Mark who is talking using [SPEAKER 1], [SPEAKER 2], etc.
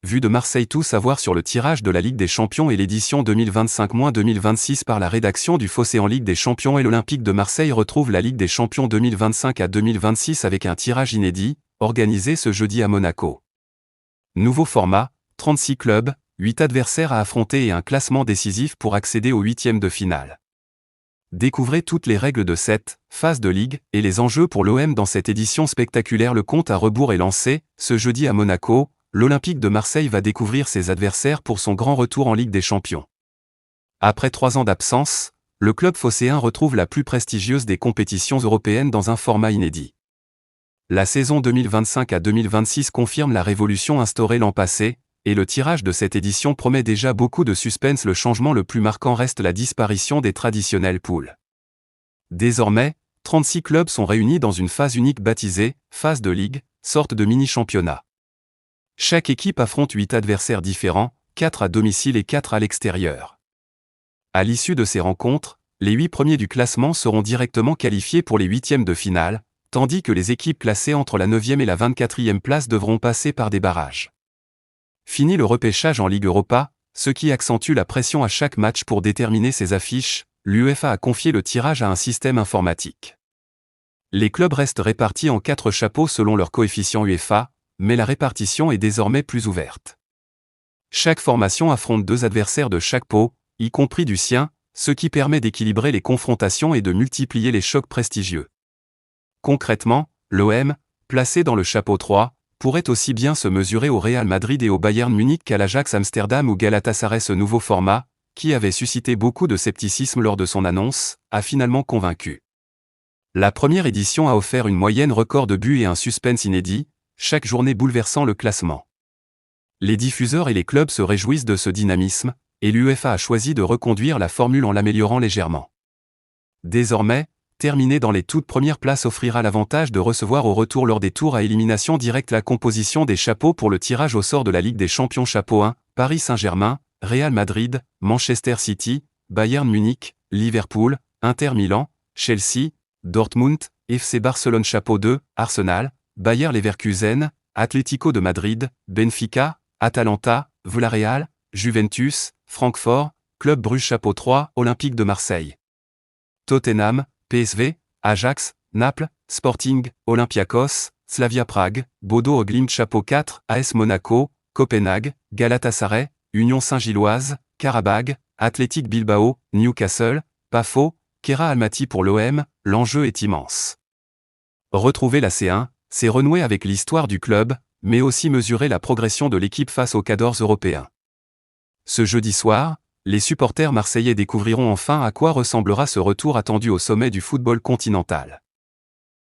[SPEAKER 1] Vue de Marseille. Tout savoir sur le tirage de la Ligue des Champions et l'édition 2025-2026 par la rédaction du Phocéan. Ligue des Champions et l'Olympique de Marseille retrouve la Ligue des Champions 2025 à 2026 avec un tirage inédit, organisé ce jeudi à Monaco. Nouveau format, 36 clubs, 8 adversaires à affronter et un classement décisif pour accéder aux huitièmes de finale. Découvrez toutes les règles de cette phase de Ligue et les enjeux pour l'OM dans cette édition spectaculaire. Le compte à rebours est lancé. Ce jeudi à Monaco, l'Olympique de Marseille va découvrir ses adversaires pour son grand retour en Ligue des Champions. Après 3 ans d'absence, le club phocéen retrouve la plus prestigieuse des compétitions européennes dans un format inédit. La saison 2025 à 2026 confirme la révolution instaurée l'an passé, et le tirage de cette édition promet déjà beaucoup de suspense. Le changement le plus marquant reste la disparition des traditionnelles poules. Désormais, 36 clubs sont réunis dans une phase unique baptisée « phase de Ligue », sorte de mini-championnat. Chaque équipe affronte 8 adversaires différents, 4 à domicile et 4 à l'extérieur. À l'issue de ces rencontres, les 8 premiers du classement seront directement qualifiés pour les huitièmes de finale, tandis que les équipes classées entre la 9e et la 24e place devront passer par des barrages. Fini le repêchage en Ligue Europa, ce qui accentue la pression à chaque match pour déterminer ses affiches. L'UEFA a confié le tirage à un système informatique. Les clubs restent répartis en 4 chapeaux selon leur coefficient UEFA, mais la répartition est désormais plus ouverte. Chaque formation affronte 2 adversaires de chaque pot, y compris du sien, ce qui permet d'équilibrer les confrontations et de multiplier les chocs prestigieux. Concrètement, l'OM, placé dans le chapeau 3, pourrait aussi bien se mesurer au Real Madrid et au Bayern Munich qu'à l'Ajax Amsterdam ou Galatasaray. Ce nouveau format, qui avait suscité beaucoup de scepticisme lors de son annonce, a finalement convaincu. La première édition a offert une moyenne record de buts et un suspense inédit, chaque journée bouleversant le classement. Les diffuseurs et les clubs se réjouissent de ce dynamisme, et l'UEFA a choisi de reconduire la formule en l'améliorant légèrement. Désormais, terminer dans les toutes premières places offrira l'avantage de recevoir au retour lors des tours à élimination directe. La composition des chapeaux pour le tirage au sort de la Ligue des Champions. Chapeau 1, Paris Saint-Germain, Real Madrid, Manchester City, Bayern Munich, Liverpool, Inter Milan, Chelsea, Dortmund, FC Barcelone. Chapeau 2, Arsenal, Bayer Leverkusen, Atlético de Madrid, Benfica, Atalanta, Villarreal, Juventus, Francfort, Club Brugge. Chapeau 3, Olympique de Marseille, Tottenham, PSV, Ajax, Naples, Sporting, Olympiakos, Slavia Prague, Bodo Glimt. Chapeau 4, AS Monaco, Copenhague, Galatasaray, Union Saint-Gilloise, Karabag, Athletic Bilbao, Newcastle, Pafo, Kera Almaty. Pour l'OM, l'enjeu est immense. Retrouver la C1, c'est renouer avec l'histoire du club, mais aussi mesurer la progression de l'équipe face aux cadors européens. Ce jeudi soir, les supporters marseillais découvriront enfin à quoi ressemblera ce retour attendu au sommet du football continental.